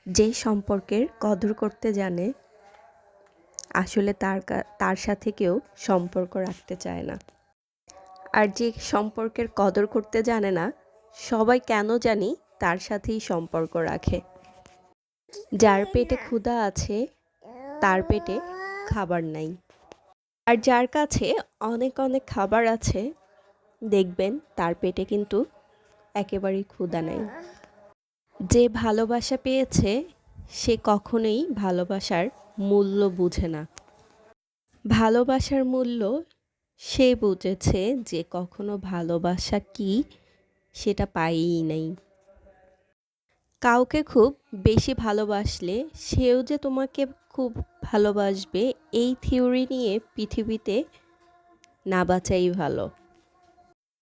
যে সম্পর্কের কদর করতে জানে আসলে তার সাথে কেউ সম্পর্ক রাখতে চায় না। আর যে সম্পর্কের কদর করতে জানে না সবাই কেন জানি তার সাথেই সম্পর্ক রাখে। যার পেটে ক্ষুধা আছে তার পেটে খাবার নাই, আর যার কাছে অনেক অনেক খাবার আছে দেখবেন তার পেটে কিন্তু একেবারেই ক্ষুধা নাই। যে ভালোবাসা পেয়েছে সে কখনোই ভালোবাসার মূল্য বুঝে না। ভালোবাসার মূল্য সে বুঝেছে যে কখনো ভালোবাসা কি সেটা পায়ই নাই। কাউকে খুব বেশি ভালোবাসলে সেও যে তোমাকে খুব ভালোবাসবে এই থিওরি নিয়ে পৃথিবীতে না বাঁচাই ভালো।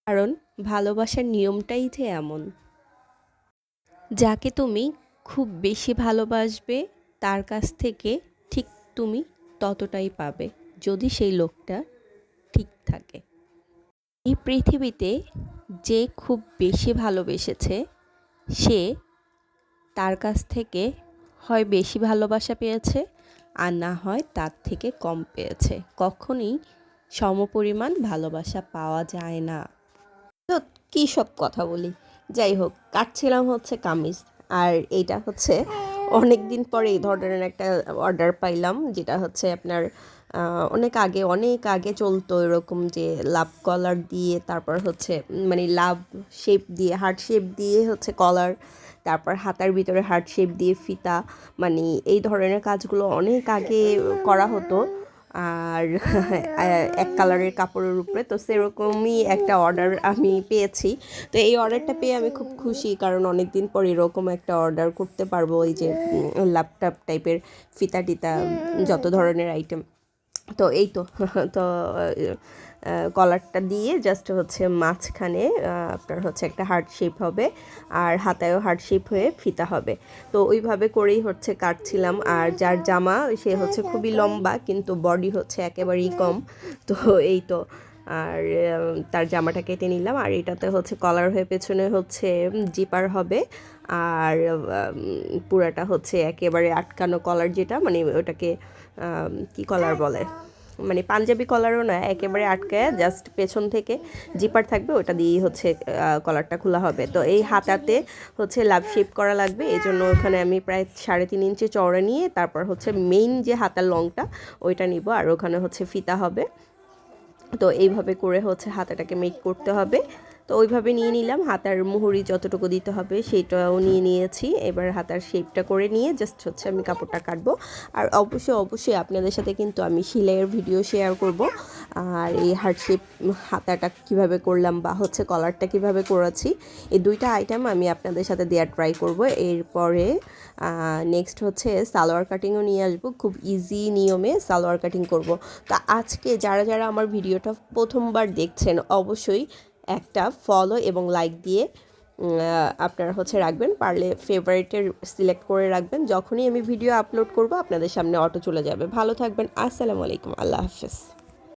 কারণ ভালোবাসার নিয়মটাই যে এমন, যাকে তুমি খুব বেশি ভালোবাসবে তার কাছ থেকে ঠিক তুমি ততটাই পাবে, যদি সেই লোকটা ঠিক থাকে। এই পৃথিবীতে যে খুব বেশি ভালোবেসেছে সে তার কাছ থেকে হয় বেশি ভালোবাসা পেয়েছে আর না হয় তার থেকে কম পেয়েছে। কখনোই সমপরিমাণ ভালোবাসা পাওয়া যায় না। তো কী সব কথা বলি, যাই হোক, কাটছিলাম হচ্ছে কামিজ। আর এইটা হচ্ছে অনেক দিন পরে এই ধরনের একটা অর্ডার পাইলাম, যেটা হচ্ছে আপনার অনেক আগে চলতো এরকম, যে লাভ কলার দিয়ে, তারপর হচ্ছে মানে লাভ শেপ দিয়ে, হার্ট শেপ দিয়ে হচ্ছে কলার, তারপর হাতার ভিতরে হার্ট শেপ দিয়ে ফিতা, মানে এই ধরনের কাজগুলো অনেক আগে করা হতো। আর এক কালারের কাপড়ের উপরে, তো সেরকমই একটা অর্ডার আমি পেয়েছি। তো এই অর্ডারটা পেয়ে আমি খুব খুশি, কারণ অনেক দিন পর এরকম একটা অর্ডার করতে পারবো, এই যে ল্যাপটপ টাইপের ফিতা টিতা যত ধরনের আইটেম। তো এই তো তো কলারটা দিয়ে জাস্ট হচ্ছে মাঝখানে আপনার হচ্ছে একটা হার্ট শেপ হবে, আর হাতায়ও হার্ট শেপ হয়ে ফিতা হবে। তো ওইভাবে করেই হচ্ছে কাটছিলাম। আর যার জামা সে হচ্ছে খুবই লম্বা কিন্তু বডি হচ্ছে একেবারেই কম, তো এই তো। আর তার জামাটা কেটে নিলাম। আর এটাতে হচ্ছে কলার হয়ে পেছনে হচ্ছে জিপার হবে, আর পুরাটা হচ্ছে একেবারে আটকানো কলার, যেটা মানে ওটাকে কি কলার বলে, মানে পাঞ্জাবি কলারও না, একেবারে আটকায় জাস্ট পেছন থেকে জিপার থাকবে, ওটা দিয়েই হচ্ছে কলারটা খোলা হবে। তো এই হাতাতে হচ্ছে লাভ শেপ করা লাগবে, এই জন্য ওখানে আমি প্রায় 3.5 ইঞ্চি চওড়া নিয়ে তারপর হচ্ছে মেইন যে হাতার লংটা ওইটা নিব, আর ওখানে হচ্ছে ফিতা হবে। তো এইভাবে করে হচ্ছে হাতাটাকে মেক করতে হবে। তো ওইভাবে নিয়ে নিলাম। হাতার মুহুরি যতটুকু দিতে হবে সেইটাও নিয়ে নিয়েছি। এবার হাতার শেপটা করে নিয়ে জাস্ট হচ্ছে আমি কাপড়টা কাটবো। আর অবশ্যই আপনাদের সাথে কিন্তু আমি সেলাইয়ের ভিডিও শেয়ার করব। আর এই হার্ট শেপ হাতাটা কিভাবে করলাম বা হচ্ছে কলারটা কিভাবে করেছি, এই দুইটা আইটেম আমি আপনাদের সাথে দেওয়ার ট্রাই করব। এরপরে নেক্সট হচ্ছে সালোয়ার কাটিংও নিয়ে আসবো, খুব ইজি নিয়মে সালোয়ার কাটিং করব। তো আজকে যারা আমার ভিডিওটা প্রথমবার দেখছেন অবশ্যই একটা ফলো এবং লাইক দিয়ে আপনারা হচ্ছে রাখবেন, পারলে ফেভারিটের সিলেক্ট করে রাখবেন। যখনই আমি ভিডিও আপলোড করব আপনাদের সামনে অটো চলে যাবে। ভালো থাকবেন। আসসালামু আলাইকুম, আল্লাহ হাফেজ।